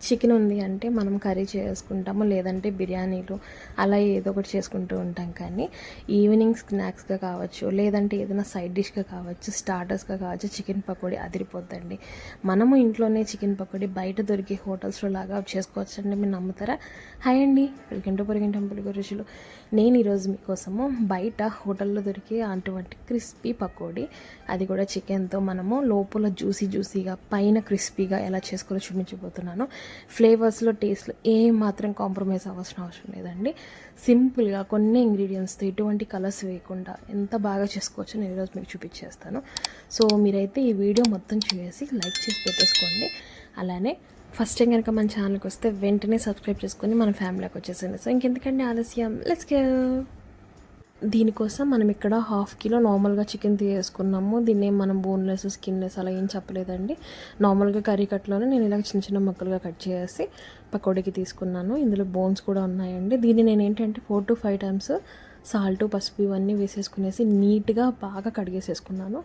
Chicken ఉంది అంటే మనం కర్రీ చేసుకుంటాము, లేదంటే బిర్యానీలు అలా ఏదో ఒకటి చేసుకుంటూ ఉంటాం. కానీ ఈవినింగ్ స్నాక్స్గా కావచ్చు, లేదంటే ఏదైనా సైడ్ డిష్గా కావచ్చు, స్టార్టర్స్గా కావచ్చు, చికెన్ పకోడీ అదిరిపోద్దండి. మనము ఇంట్లోనే చికెన్ పకోడీ బయట దొరికే హోటల్స్లో లాగా చేసుకోవచ్చు అండి. మీరు నమ్ముతారా? హాయ్ అండి, వెల్కమ్ టు పొరిగింటి టెంపుల్ రుచులు. నేను ఈరోజు మీకోసము బయట హోటల్లో దొరికే అటువంటి క్రిస్పీ పకోడీ, అది కూడా చికెన్తో మనము లోపల జ్యూసీగా పైన క్రిస్పీగా ఎలా చేసుకోవాలో చూపించబోతున్నాను. ఫ్లేవర్స్లో టేస్ట్లో మాత్రం కాంప్రమైజ్ అవ్వాల్సిన అవసరం లేదండి. సింపుల్గా కొన్ని ఇంగ్రీడియంట్స్తో ఎటువంటి కలర్స్ వేయకుండా ఎంత బాగా చేసుకోవచ్చో నేను ఈరోజు మీకు చూపించేస్తాను. సో మీరైతే ఈ వీడియో మొత్తం చూసి లైక్ చేసి పెట్టేసుకోండి. అలానే ఫస్ట్ టైం కనుక మన ఛానల్కి వస్తే వెంటనే సబ్స్క్రైబ్ చేసుకొని మన ఫ్యామిలీకి వచ్చేసింది. సో ఇంకెందుకంటే ఆలస్యం, లెట్స్ గో. దీనికోసం మనం ఇక్కడ 1/2 కిలో నార్మల్గా చికెన్ తీసుకున్నాము. దీన్ని మనం బోన్లెస్, స్కిన్లెస్ అలా ఏం చెప్పలేదండి. నార్మల్గా కర్రీ కట్లోనే నేను ఇలా చిన్న చిన్న ముక్కలుగా కట్ చేసి పకోడీకి తీసుకున్నాను. ఇందులో బోన్స్ కూడా ఉన్నాయండి. దీన్ని నేను ఏంటంటే 4 to 5 టైమ్స్ సాల్ట్, పసుపు ఇవన్నీ వేసేసుకునేసి నీట్గా బాగా కడిగేసేసుకున్నాను.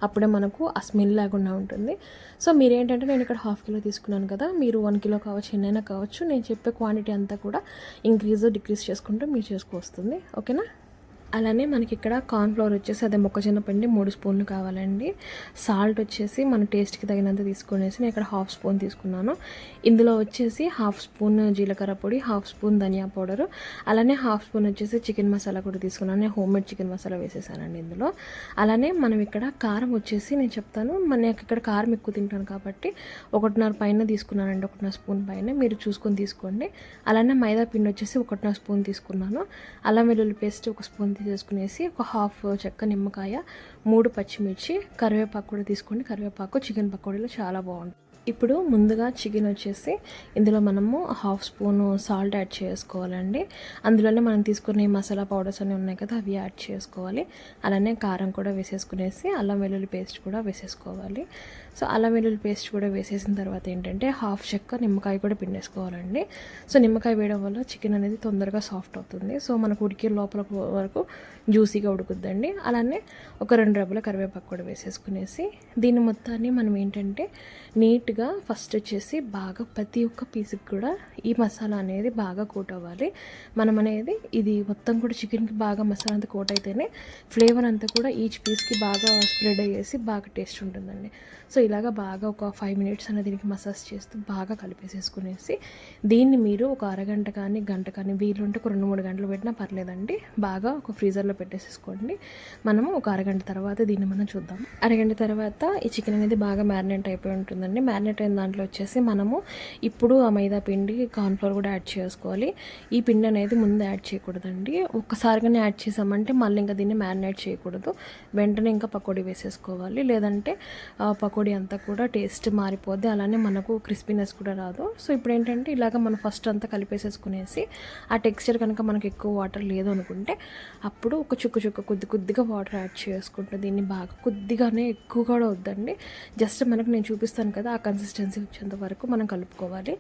అప్పుడే మనకు ఆ స్మెల్ లేకుండా ఉంటుంది. సో మీరేంటంటే నేను ఇక్కడ 1/2 కిలో తీసుకున్నాను కదా, మీరు 1 కిలో కావచ్చు, ఎన్నైనా కావచ్చు. నేను చెప్పే క్వాంటిటీ అంతా కూడా ఇంక్రీజ్ డిక్రీజ్ చేసుకుంటూ మీరు చేసుకోవస్తుంది. ఓకేనా? అలానే మనకి ఇక్కడ కార్న్ఫ్లవర్ వచ్చేసి అదే మొక్కజొన్న పిండి 3 స్పూన్లు కావాలండి. సాల్ట్ వచ్చేసి మన టేస్ట్కి తగినంత తీసుకునేసి నేను ఇక్కడ 1/2 స్పూన్ తీసుకున్నాను. ఇందులో వచ్చేసి 1/2 స్పూన్ జీలకర్ర పొడి, 1/2 స్పూన్ ధనియా పౌడరు, అలానే 1/2 స్పూన్ వచ్చేసి చికెన్ మసాలా కూడా తీసుకున్నాను. నేను హోమ్మేడ్ చికెన్ మసాలా వేసేసానండి ఇందులో. అలానే మనం ఇక్కడ కారం వచ్చేసి నేను చెప్తాను, మనకి ఇక్కడ కారం ఎక్కువ తింటాను కాబట్టి 1.5 పైన తీసుకున్నానండి. 1.5 స్పూన్ పైన మీరు చూసుకొని తీసుకోండి. అలానే మైదా పిండి వచ్చేసి 1.5 స్పూన్ తీసుకున్నాను. అల్లం వెల్లుల్లి పేస్ట్ 1 స్పూన్ తీసుకునేసి ఒక 1/2 చెక్క నిమ్మకాయ, 3 పచ్చిమిర్చి, కరివేపాకు కూడా తీసుకోండి. కరివేపాకు చికెన్ పకోడీలో చాలా బాగుంటుంది. ఇప్పుడు ముందుగా చికెన్ వచ్చేసి ఇందులో మనము 1/2 స్పూన్ సాల్ట్ యాడ్ చేసుకోవాలండి. అందులోనే మనం తీసుకునే మసాలా పౌడర్స్ అన్నీ ఉన్నాయి కదా, అవి యాడ్ చేసుకోవాలి. అలానే కారం కూడా వేసేసుకునేసి అల్లం వెల్లుల్లి పేస్ట్ కూడా వేసేసుకోవాలి. సో అల్లం వెల్లుల్లి పేస్ట్ కూడా వేసేసిన తర్వాత ఏంటంటే 1/2 చెక్క నిమ్మకాయ కూడా పిండేసుకోవాలండి. సో నిమ్మకాయ వేయడం వల్ల చికెన్ అనేది తొందరగా సాఫ్ట్ అవుతుంది. సో మనకు ఉడికే లోపల వరకు జ్యూసీగా ఉడుకుద్దండి. అలానే ఒక 2 రెబ్బల కరివేపాకు కూడా వేసేసుకునేసి దీన్ని మొత్తాన్ని మనం ఏంటంటే నీట్గా ఫస్ట్ వచ్చేసి బాగా ప్రతి ఒక్క పీస్కి కూడా ఈ మసాలా అనేది బాగా కోట్ అవ్వాలి. మనం అనేది ఇది మొత్తం కూడా చికెన్కి బాగా మసాలా అంతా కోట్ అయితేనే ఫ్లేవర్ అంతా కూడా ఈచ్ పీస్కి బాగా స్ప్రెడ్ అయ్యేసి బాగా టేస్ట్ ఉంటుందండి. సో ఇలాగ బాగా ఒక 5 మినిట్స్ అనేది దీనికి మసాజ్ చేస్తూ బాగా కలిపేసేసుకునేసి దీన్ని మీరు ఒక అరగంట కానీ గంట కానీ వీలుంటే ఒక 2-3 గంటలు పెట్టినా పర్లేదండి. బాగా ఒక ఫ్రీజర్లో పెట్టేసేసుకోండి. మనము ఒక అరగంట తర్వాత దీన్ని మనం చూద్దాం. అరగంట తర్వాత ఈ చికెన్ అనేది బాగా మ్యారినేట్ అయిపోయి ఉంటుందండి. మ్యారినేట్ అయిన దాంట్లో వచ్చేసి మనము ఇప్పుడు ఆ మైదా పిండి, కార్న్ఫ్లవర్ కూడా యాడ్ చేసుకోవాలి. ఈ పిండి అనేది ముందు యాడ్ చేయకూడదండి. ఒక్కసారిగానే యాడ్ చేసామంటే మళ్ళీ ఇంకా దీన్ని మ్యారినేట్ చేయకూడదు. వెంటనే ఇంకా పకోడీ వేసేసుకోవాలి. లేదంటే పకోడీ అంతా కూడా టేస్ట్ మారిపోద్ది. అలానే మనకు క్రిస్పీనెస్ కూడా రాదు. సో ఇప్పుడు ఏంటంటే ఇలాగ మనం ఫస్ట్ అంతా కలిపేసేసుకునేసి ఆ టెక్స్చర్ కనుక మనకు ఎక్కువ వాటర్ లేదు అనుకుంటే అప్పుడు ఒక కొద్దిగా వాటర్ యాడ్ చేసుకుంటే దీన్ని బాగా కొద్దిగానే, ఎక్కువ కూడా వద్దండి. జస్ట్ మనకు నేను చూపిస్తాను కదా, ఆ కన్సిస్టెన్సీ వచ్చేంత వరకు మనం కలుపుకోవాలి.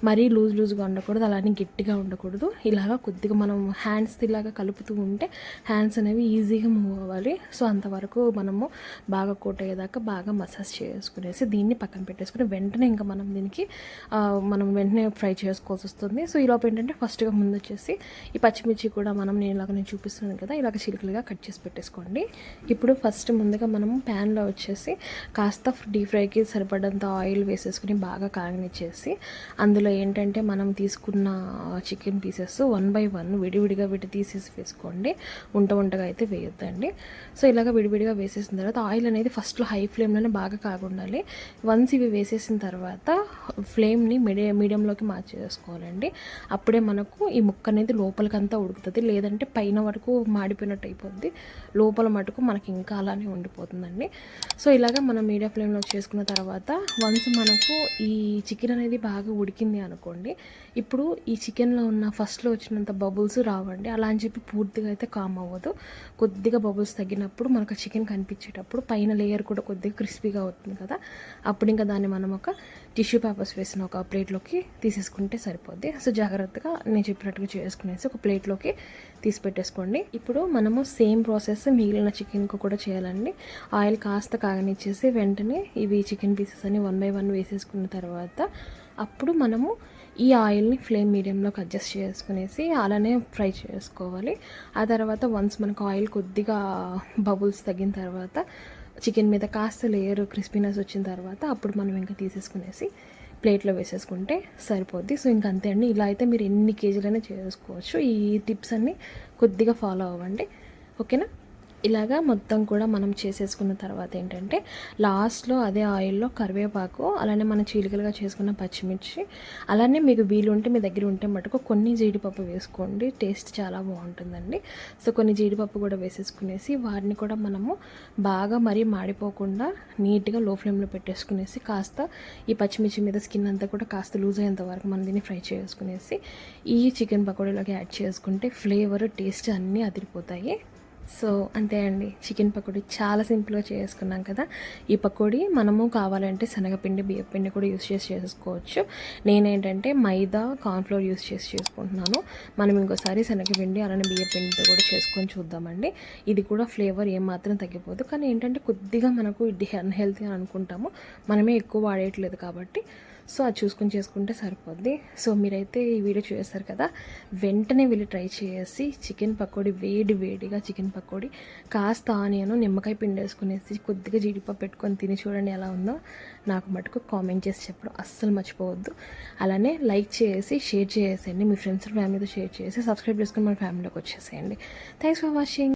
మరీ లూజ్గా ఉండకూడదు, అలానే గట్టిగా ఉండకూడదు. ఇలాగా కొద్దిగా మనం హ్యాండ్స్ ఇలాగా కలుపుతూ ఉంటే హ్యాండ్స్ అనేవి ఈజీగా మూవ్ అవ్వాలి. సో అంతవరకు మనము బాగా కోట్ అయ్యేదాకా బాగా మసాజ్ చేసుకునేసి దీన్ని పక్కన పెట్టేసుకుని వెంటనే ఇంకా మనం దీనికి వెంటనే ఫ్రై చేసుకోవాల్సి వస్తుంది. సో ఈలోపు ఏంటంటే ఫస్ట్గా ముందు వచ్చేసి ఈ పచ్చిమిర్చి కూడా నేను చూపిస్తున్నాను కదా, ఇలాగ చిలుకలుగా కట్ చేసి పెట్టేసుకోండి. ఇప్పుడు ఫస్ట్ ముందుగా మనము ప్యాన్లో వచ్చేసి కాస్త డీప్ ఫ్రైకి సరిపడంత ఆయిల్ వేసేసుకుని బాగా కాగనిచ్చేసి అందులో ఏంటంటే మనం తీసుకున్న చికెన్ పీసెస్ 1 by 1 విడివిడిగా తీసేసి వేసుకోండి. ఉంటగా అయితే వేయొద్దండి. సో ఇలాగ విడివిడిగా వేసేసిన తర్వాత ఆయిల్ అనేది ఫస్ట్లో హై ఫ్లేమ్లోనే బాగా కాగుండాలి. వన్స్ ఇవి వేసేసిన తర్వాత ఫ్లేమ్ని మీడియంలోకి మార్చేసుకోవాలండి. అప్పుడే మనకు ఈ ముక్క అనేది లోపలికంతా ఉడుకుతుంది. లేదంటే పైన వరకు మాడిపోయినట్టు అయిపోద్ది, లోపల మటుకు మనకి ఇంకా అలానే ఉండిపోతుందండి. సో ఇలాగ మనం మీడియం ఫ్లేమ్లో చేసుకున్న తర్వాత వన్స్ మనకు ఈ చికెన్ అనేది బాగా ఉడికింది అనుకోండి, ఇప్పుడు ఈ చికెన్లో ఉన్న ఫస్ట్లో వచ్చినంత బబుల్స్ రావండి. అలా అని చెప్పి పూర్తిగా అయితే కామ్ అవ్వదు. కొద్దిగా బబుల్స్ తగ్గినప్పుడు మనకు చికెన్ కనిపించేటప్పుడు పైన లేయర్ కూడా కొద్దిగా క్రిస్పీగా అవుతుంది కదా, అప్పుడు ఇంకా దాన్ని మనం ఒక టిష్యూ పేపర్స్ వేసిన ఒక ప్లేట్లోకి తీసేసుకుంటే సరిపోద్ది. సో జాగ్రత్తగా నేను చెప్పినట్టుగా చేసుకునేసి ఒక ప్లేట్లోకి తీసి పెట్టేసుకోండి. ఇప్పుడు మనము సేమ్ ప్రాసెస్ మిగిలిన చికెన్కు కూడా చేయాలండి. ఆయిల్ కాస్త కాగనిచ్చేసి వెంటనే ఇవి చికెన్ పీసెస్ అన్ని 1 by 1 వేసేసుకున్న తర్వాత అప్పుడు మనము ఈ ఆయిల్ని ఫ్లేమ్ మీడియంలోకి అడ్జస్ట్ చేసుకునేసి అలానే ఫ్రై చేసుకోవాలి. ఆ తర్వాత వన్స్ మనకు ఆయిల్ కొద్దిగా బబుల్స్ తగ్గిన తర్వాత చికెన్ మీద కాస్త లేయర్ క్రిస్పీనెస్ వచ్చిన తర్వాత అప్పుడు మనం ఇంకా తీసేసుకునేసి ప్లేట్లో వేసేసుకుంటే సరిపోద్ది. సో ఇంక అంతే అండి. ఇలా అయితే మీరు ఎన్ని కేజీలైనా చేసుకోవచ్చు. ఈ టిప్స్ అన్నీ కొద్దిగా ఫాలో అవ్వండి, ఓకేనా. ఇలాగా మొత్తం కూడా మనం చేసేసుకున్న తర్వాత ఏంటంటే లాస్ట్లో అదే ఆయిల్లో కరివేపాకు, అలానే మనం చీలికలుగా చేసుకున్న పచ్చిమిర్చి, అలానే మీకు వీలు ఉంటే మీ దగ్గర ఉంటే మటుకు కొన్ని జీడిపప్పు వేసుకోండి, టేస్ట్ చాలా బాగుంటుందండి. సో కొన్ని జీడిపప్పు కూడా వేసేసుకునేసి వాటిని కూడా మనము బాగా మరీ మాడిపోకుండా నీట్గా లో ఫ్లేమ్లో పెట్టేసుకునేసి కాస్త ఈ పచ్చిమిర్చి మీద స్కిన్ అంతా కూడా కాస్త లూజ్ అయ్యేంత వరకు మనం దీన్ని ఫ్రై చేసుకునేసి ఈ చికెన్ పకోడీలోకి యాడ్ చేసుకుంటే ఫ్లేవర్ టేస్ట్ అన్నీ అదిరిపోతాయి. సో అంతే అండి, చికెన్ పకోడీ చాలా సింపుల్గా చేసుకున్నాం కదా. ఈ పకోడీ మనము కావాలంటే శనగపిండి, బియ్యపిండి కూడా యూస్ చేసి చేసుకోవచ్చు. నేనేంటంటే మైదా, కార్న్ఫ్లోర్ యూస్ చేసి చేసుకుంటున్నాను. మనం ఇంకోసారి శనగపిండి అలానే బియ్యపిండితో కూడా చేసుకొని చూద్దామండి. ఇది కూడా ఫ్లేవర్ ఏమాత్రం తగ్గిపోదు. కానీ ఏంటంటే కొద్దిగా మనకు ఇది అన్హెల్తీ అని అనుకుంటాము, మనమే ఎక్కువ వాడేయట్లేదు కాబట్టి. సో అది చూసుకొని చేసుకుంటే సరిపోద్ది. సో మీరైతే ఈ వీడియో చూస్తారు కదా, వెంటనే వెళ్ళి ట్రై చేసి చికెన్ పకోడీ వేడిగా చికెన్ పకోడీ కాస్త ఆనియన్, నిమ్మకాయ పిండి వేసుకునేసి కొద్దిగా జీడిపప్పు పెట్టుకొని తిని చూడండి ఎలా ఉందో. నాకు మటుకు కామెంట్ చేసి చెప్పడం అస్సలు మర్చిపోవద్దు. అలానే లైక్ చేసి షేర్ చేసేయండి, మీ ఫ్రెండ్స్ ఫ్యామిలీతో షేర్ చేసి సబ్స్క్రైబ్ చేసుకుని మన ఫ్యామిలీలోకి వచ్చేసేయండి. Thanks for watching.